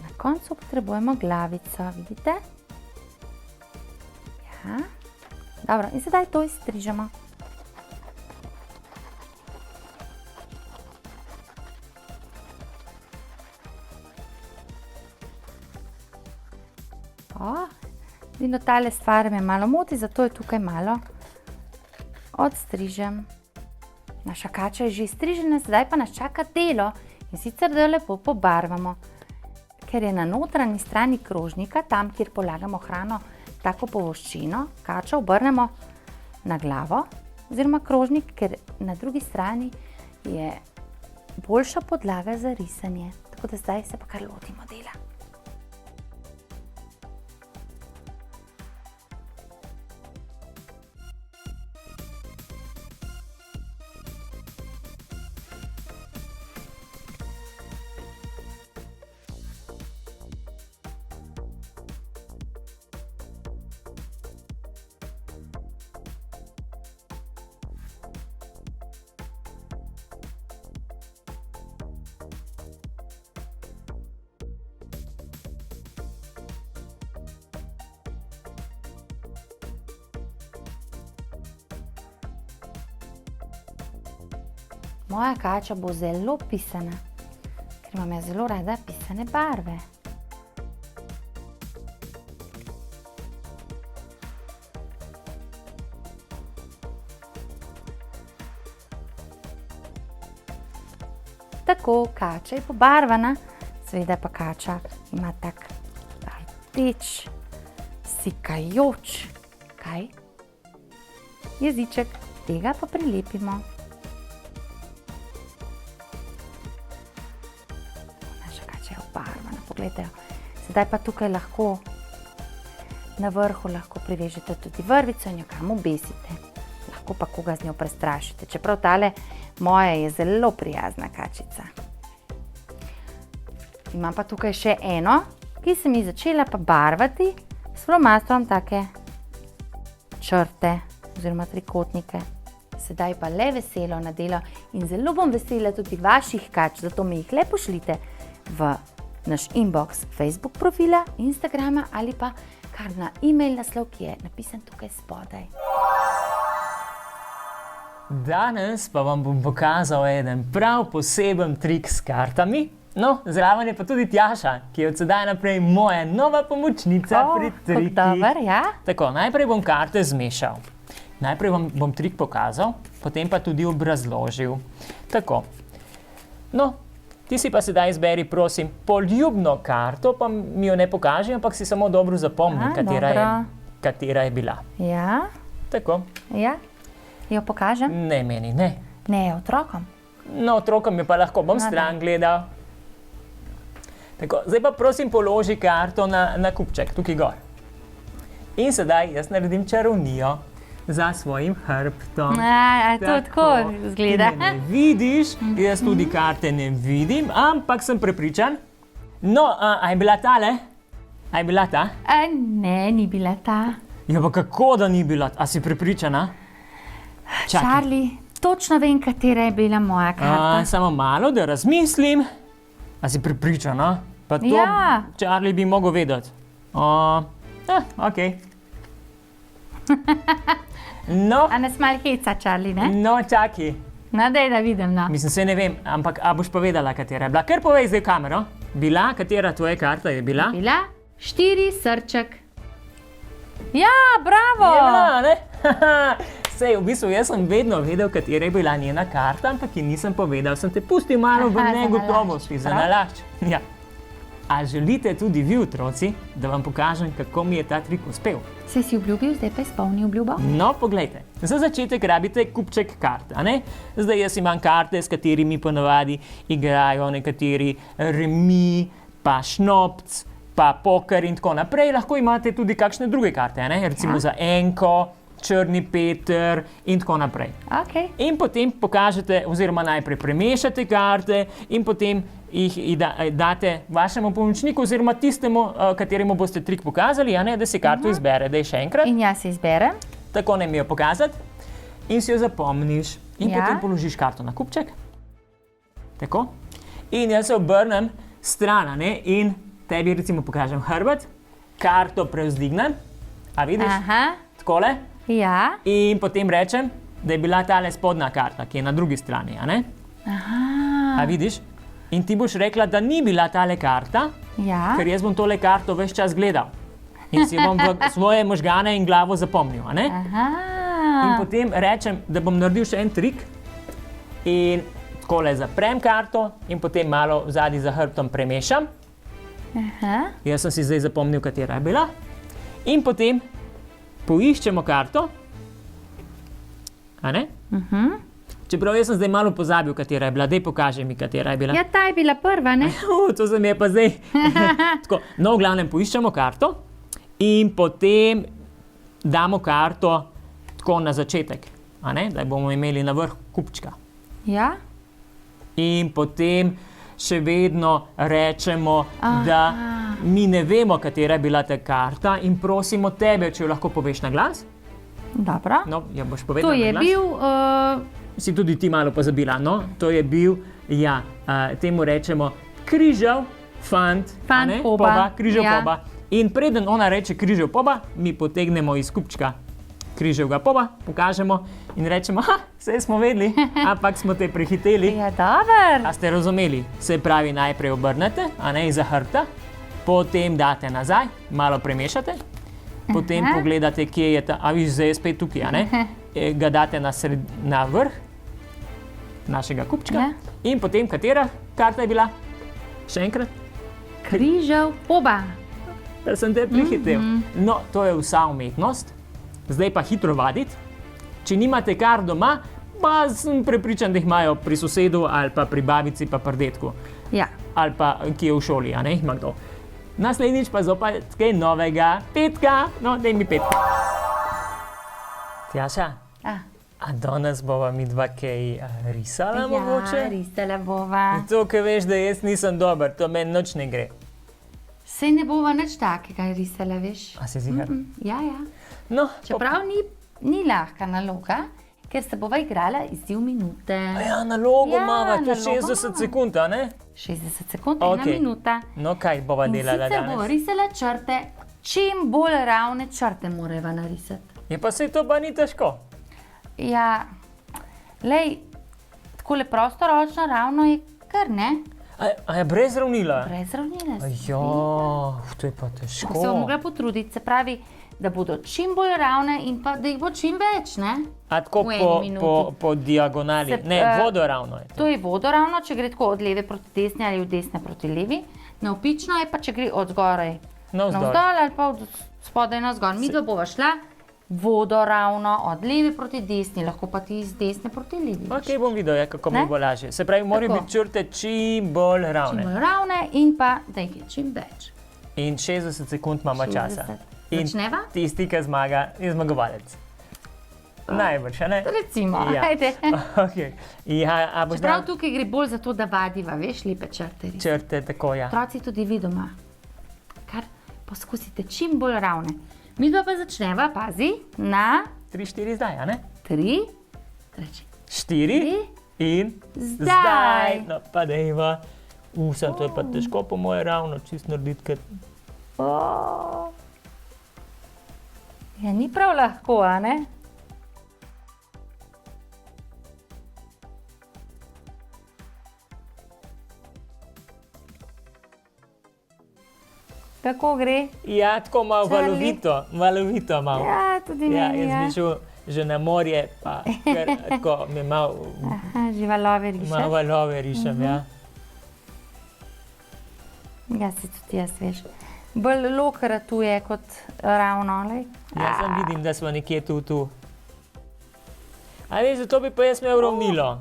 Na koncu potrebujemo glavico, vidite? Ja. Dobro, in sedaj to izstrižemo. Edino tale stvar me malo moti, zato je tukaj malo odstrižem. Naša kača je že strižena, sedaj pa nas čaka delo in sicer da jo lepo pobarvamo. Ker je na notranji strani krožnika, tam, kjer polagamo hrano, tako povoščino, kačo obrnemo na glavo oziroma krožnik, ker na drugi strani je boljša podlaga za risanje. Tako da zdaj se pa kar lotimo dela. Moja kača bo zelo pisana, ker imam jaz zelo rada pisane barve. Tako, kača je pobarvana, seveda pa kača ima tak rdeč, sikajoč, kaj? Jeziček, tega pa prilepimo. Poglejte, sedaj pa tukaj lahko, na vrhu lahko privežete tudi vrvico in jo kam obesite. Lahko pa koga z njo prestrašite, čeprav tale moja je zelo prijazna kačica. Imam pa tukaj še eno, ki sem ji začela pa barvati s flomastrom take črte oziroma trikotnike. Sedaj pa le veselo na delo in zelo bom vesela tudi vaših kač, zato mi jih le pošljite v naš inbox Facebook profila, Instagrama ali pa kar na e-mail naslov, ki je napisan tukaj spodaj. Danes pa vam bom pokazal en prav poseben trik s kartami. No, zraven je pa tudi Tjaša, ki je od sedaj naprej moja nova pomočnica pri trikih. Dober, ja. Tako, najprej bom karte zmešal. Najprej vam bom trik pokazal, potem pa tudi obrazložil. Tako. No, ti si pa sedaj izberi, prosim, poljubno karto, pa mi jo ne pokaži, ampak si samo dobro zapomni, katera je bila. Ja, Tako. ja. Jo pokažem? Ne meni, ne. Ne, otrokom. No, otrokom je pa lahko, bom stran gledal. Tako, zdaj pa prosim položi karto na kupček, tukaj gor. In sedaj jaz naredim čarovnijo za svojim hrbtom. A to tako izgleda. Ti me ne vidiš, jaz tudi karte ne vidim, ampak sem prepričan. No, a je bila tale? A je bila ta? Ne, ni bila ta. Ja, pa kako da ni bila? A si prepričana? Čakaj. Charlie, točno vem, katera je bila moja karta. Samo malo, da razmislim. A si prepričana? Pa to Ja. Charlie bi mogel vedeti. Ok. No, A nas malo heca, Charlie, ne? no, čakaj. No, daj, da vidim, no. Mislim, se ne vem, ampak a boš povedala, katera je bila. Ker povej zdaj v kamero. Bila, katera tvoja karta je bila? Bila 4 srček. Ja, bravo! Je bila, ne? Sej, v bistvu jaz sem vedno vedel, katera je bila njena karta, ampak ji nisem povedal. Sem te pustil malo v Aha, za negotovosti, za nalašč, nalašč. Ja. A želite tudi vi, otroci, da vam pokažem, kako mi je ta trik uspel? Se si obljubil, zdaj pa izpolni obljubo? No, poglejte, za začetek rabite kupček kart, a ne? Zdaj jaz imam karte, s katerimi ponavadi igrajo nekateri remi, pa šnopc, pa poker in tako naprej. Lahko imate tudi kakšne druge karte, a ne? Recimo za enko, črni Peter in tako naprej. Okay. In potem pokažete, oziroma najprej premešate karte in potem jih date vašemu pomočniku, oziroma tistemu, kateremu boste trik pokazali, a ne, da si karto izbere. Daj še enkrat. In jaz se izberem. Tako ne mi jo pokazati in si jo zapomniš. In potem položiš karto na kupček. Tako. In jaz se obrnem stran, a ne, in tebi recimo pokažem hrbet, karto prevzdignem, a vidiš, Aha, takole. ja. In potem rečem, da je bila tale spodnja karta, ki je na drugi strani, a ne? Aha, A vidiš? In ti boš rekla, da ni bila tale karta, ja. ker jaz bom tole karto ves čas gledal. In si bom v svoje možgane in glavo zapomnil, a ne? Aha. In potem rečem, da bom naredil še en trik in takole zaprem karto in potem malo zadaj za hrbtom premešam. Aha. Jaz sem si zdaj zapomnil, katera je bila. In potem poiščemo karto, a ne? Čeprav jaz sem zdaj malo pozabil, katera je bila. Daj pokaži mi, katera je bila. Ja, ta je bila prva, ne? To se mi je pa zdaj. Tako, no, v glavnem poiščemo karto in potem damo karto tako na začetek, a ne? Da bomo imeli na vrh kupčka. Ja. In potem še vedno rečemo, da mi ne vemo, katera je bila ta karta in prosimo tebe, če jo lahko poveš na glas. Dobro. No, jo boš povedala To je na glas. bil, Si tudi ti malo pozabila, no? To je bil, ja, temu rečemo križav fant, Fant a ne? poba, Križav ja. poba. In preden ona reče križav poba, mi potegnemo iz kupčka križevega poba, pokažemo in rečemo, saj smo vedeli, ampak smo te prehiteli. ja, dober. A ste razumeli? Se pravi, najprej obrnete, a ne iza hrbta, potem date nazaj, malo premešate, potem pogledate, kje je ta, a viš, zdaj je spet tukaj, a ne? Ga date na vrh našega kupčka. Ja. In potem, katera karta je bila? Še enkrat, Križev poba. da sem te prehitel. No, to je vsa umetnost. Zdaj pa hitro vaditi. Če nimate kar doma, pa sem prepričan, da jih imajo pri sosedu ali pa pri babici pa pri dedku. Ja. Ali pa ki je v šoli, a ne, ima kdo. Naslednjič pa zopet kaj novega. Petka, no, daj mi petka. Tjaša, a danes bova mi dva kaj risala mogoče? Ja, risala bova. To, ker veš, da jaz nisem dober, to meni nič ne gre. Sej ne bova nič takega risala, veš. A si ziher? Ja, ja. No, Čeprav ni lahka naloga, ker se bova igrala izziv minute. ja, nalogo Ja, imava, to je nalogo 60 imava. sekund, a ne? 60 sekund, Okej. 1 minuta. No, kaj bova In delala sicer bova danes? risala črte, čim bolj ravne črte morava narisati. Je pa se to pa ni težko. Ja, Lej, takole prostoročno ravno je kar, ne? A je brez ravnila? Brez ravnila. To je pa Se bom težko. mogla potruditi, se pravi, da bodo čim bolj ravne in pa da jih bo čim več, ne? A tako V eni minuti. po diagonali, Se- ne, vodoravno je to. To je vodoravno, če gre tako od leve proti desni ali od desne proti levi. Navpično je pa, če gre od zgoraj Navzdol. navzdol ali pa od spodaj navzgor. Mi bova šla vodoravno od leve proti desni, lahko pa ti iz desne proti levi. Ok, bom videl, kako mi Ne? bo lažje. Se pravi, morajo Tako. biti črte čim bolj Čim ravne. bolj ravne in pa da jih je čim več. In 60 sekund imamo časa. 60. In Začneva? tisti, ki zmaga, je zmagovalec. Najbrž, a ne? Recimo, Ja. ajde. Okay. Ja, a boš Čeprav dal tukaj gre bolj za to, da vadiva, veš, lepe črte. res. črte tako, ja. Otroci tudi vi doma. Kar poskusite čim bolj ravne. Mi dva pa začneva, pazi, na 3-4 zdaj, a ne? 3, reči. 4 in Zdaj. No, pa dejva. Sem, to je pa težko po moje ravno, čist narediti, ker Ja, ni prav lahko, a ne? Kako gre? ja, tako malo Charlie? valovito malo. Ja, tudi Ja, meni, jaz bi šel že na morje, pa ker tako mi malo Živalove riše. valove rišem, ja. Ja, si tudi jaz, veš. Bolj lokratuje kot ravno, lej. Jaz sem vidim, da smo nekje tu. A veš, zato bi pa jaz imel ravnilo.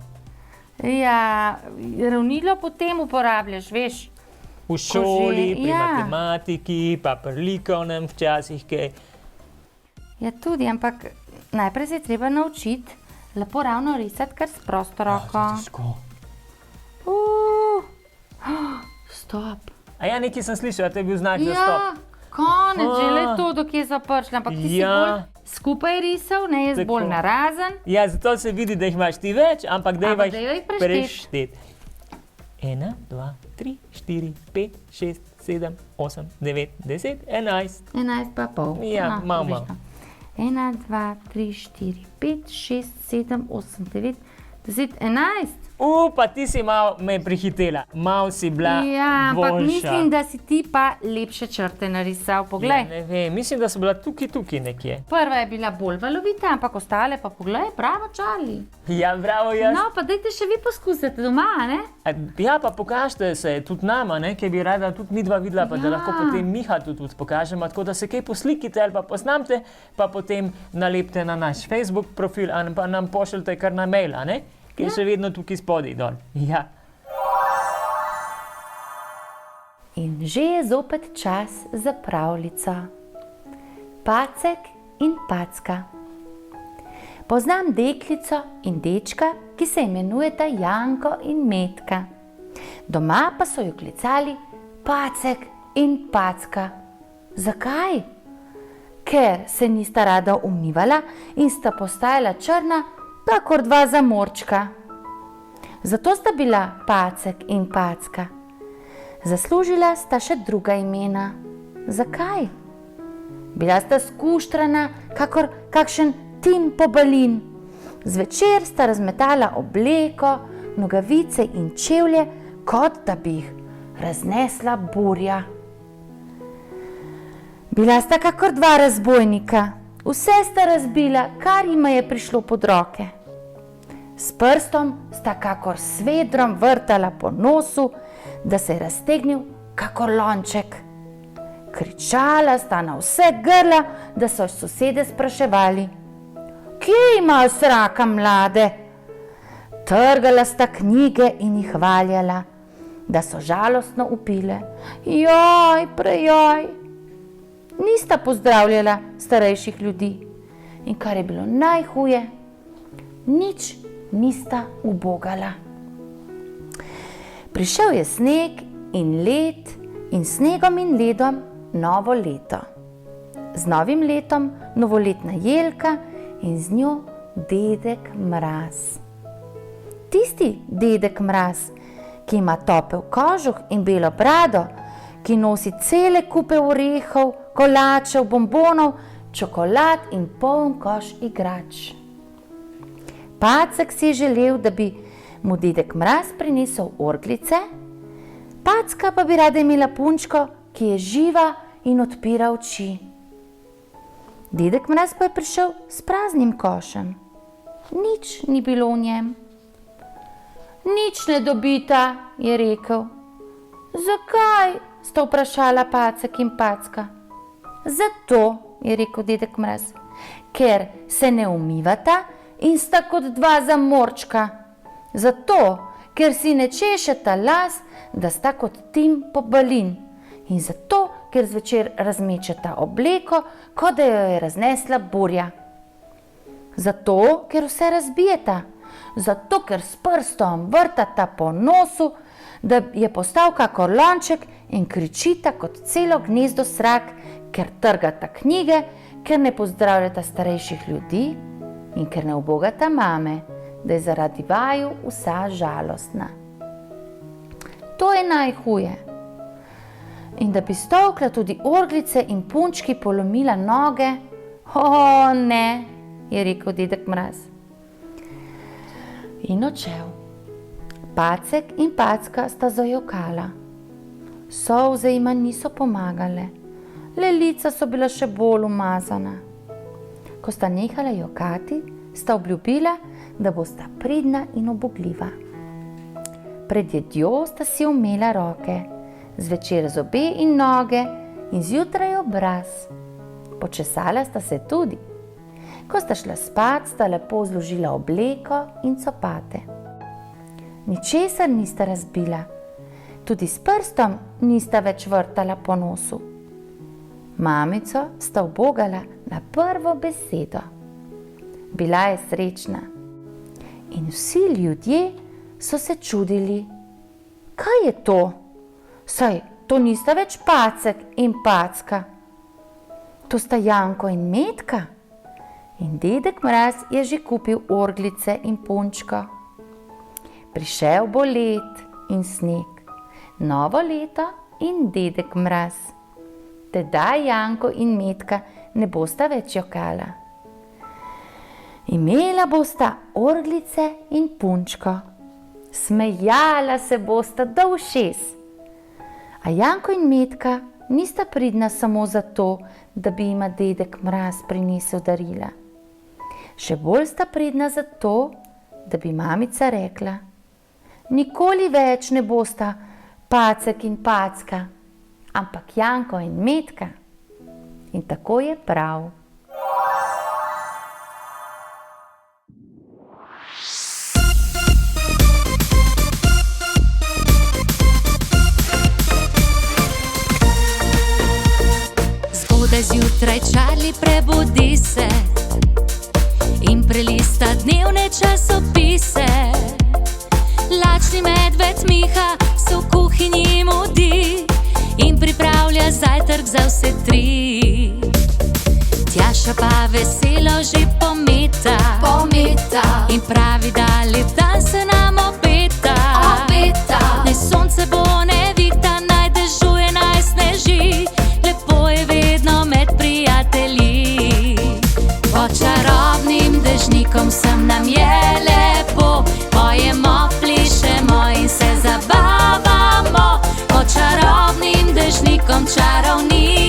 Ja, ravnilo potem uporabljaš, veš. V šoli, pri ja. matematiki, pa pri likovnem včasih kaj. Ja, tudi, ampak najprej se je treba naučiti lepo ravno risati, kar s prosto roko. Težko. Stop. A ja, nekaj sem slišal, to je bil znak za Ja, stop. konec, že le to, dokje so prišli, ampak ti si Ja. bolj skupaj risal, ne jaz Tako. bolj narazen. Ja, zato se vidi, da jih imaš ti več, ampak dajva dajva jih jih preštet. preštet. 1, 2, 3, 4, 5, 6, 7, 8, 9, 10, 11. 11 pa pol. Ja, malo, malo. 1, 2, 3, 4, 5, 6, 7, 8, 9, 10, 11. Pa ti si malo me prehitela, malo si bila Ja, ampak boljša. mislim, da si ti pa lepše črte narisal. Poglej. Ja, ne vem, mislim, da so bila tukaj nekje. Prva je bila bolj valovita, ampak ostale pa poglej, bravo, Charlie. Ja, bravo, jaz. No, pa dajte še vi poskusite doma, ne? Ja, pa pokažite se tudi nama, ne, ki bi rada tudi mi dva videla, pa da Ja. lahko potem Miha tudi pokažemo, tako da se kaj poslikite ali pa posnamte, pa potem nalepite na naš Facebook profil ali pa nam pošljite kar na mail, a ne? Ki je še vedno tukaj spodaj dol. Ja. In že je zopet čas za pravljico. Pacek in packa. Poznam deklico in dečka, ki se imenujeta Janko in Metka. Doma pa so jo klicali Pacek in Packa. Zakaj? Ker se nista rada umivala in sta postajala črna, kakor dva zamorčka. Zato sta bila Pacek in Packa. Zaslužila sta še druga imena. Zakaj? Bila sta skuštrana, kakor kakšen Tim Pobalin. Zvečer sta razmetala obleko, nogavice in čevlje, kot da bi jih raznesla burja. Bila sta kakor dva razbojnika. Vse sta razbila, kar jima je prišlo pod roke. S prstom sta kakor s vedrom vrtala po nosu, da se je raztegnil kakor lonček. Kričala sta na vse grla, da so sosede spraševali: "Kje imajo sraka mlade?" Trgala sta knjige in jih hvaljala, da so žalostno vpile: "Joj, prejoj." Nista pozdravljala starejših ljudi in kar je bilo najhuje, nič nista ubogala. Prišel je sneg in led in snegom in ledom novo leto. Z novim letom novoletna jelka in z njo dedek Mraz. Tisti dedek Mraz, ki ima topel kožuh in belo brado, ki nosi cele kupe orehov, kolačev, bombonov, čokolad in poln koš igrač. Pacek si je želel, da bi mu dedek Mraz prinesel orglice, Packa pa bi rada imela punčko, ki je živa in odpira oči. Dedek Mraz pa je prišel s praznim košem. Nič ni bilo v njem. Nič ne dobita, je rekel. Zakaj? Sta vprašala Pacek in Packa. Zato, je rekel dedek Mraz, ker se ne umivata in sta kot dva zamorčka. Zato, ker si ne češeta las, da sta kot tim pobalin. In zato, ker zvečer razmečeta obleko, kot da jo je raznesla burja. Zato, ker vse razbijeta. Zato, ker s prstom vrtata po nosu, da je postal kakor lonček in kričita kot celo gnezdo srak, ker trgata knjige, ker ne pozdravljata starejših ljudi in ker ne ubogata mame, da je zaradi vaju vsa žalostna. To je najhuje. In da bi stolkla tudi orglice in punčki polomila noge, ne, je rekel dedek Mraz. In odšel. Pacek in Packa sta zajokala. Solze jima niso pomagale, le lica so bila še bolj umazana. Ko sta nehala jokati, sta obljubila, da bosta pridna in ubogljiva. Pred jedjo sta si umila roke, zvečer zobe in noge in zjutraj obraz. Počesala sta se tudi. Ko sta šla spat, sta lepo zložila obleko in copate. Ničesar nista razbila, tudi s prstom nista več vrtala po nosu. Mamico sta ubogala na prvo besedo. Bila je srečna. In vsi ljudje so se čudili. Kaj je to? Saj, to nista več Pacek in Packa. To sta Janko in Metka. In dedek Mraz je že kupil orglice in punčko. Prišel bo led in sneg, novo leto in dedek Mraz. Tedaj Janko in Metka ne bosta več jokala. Imela bosta orglice in punčko. Smejala se bosta do ušes. A Janko in Metka nista pridna samo zato, da bi jima dedek Mraz prinesel darila. Še bolj sta pridna zato, da bi mamica rekla: nikoli več ne bosta Pacek in Packa, ampak Janko in Metka. In tako je prav. Zgodaj zjutraj Charlie prebudi se in prelista dnevne časopise. Lačni medved Miha se v kuhinji mudi in pripravlja zajtrk za vse tri. Tjaša pa veselo že pometa in pravi, da lep dan se nam obeta. Naj sonce bo nevihta, naj dežuje, naj sneži, lepo je vedno med prijatelji. Pod čarobnim dežnikom sem nam je lepo, pojemo, plišemo in se zabavamo. Pod čarobnim dežnikom čarovni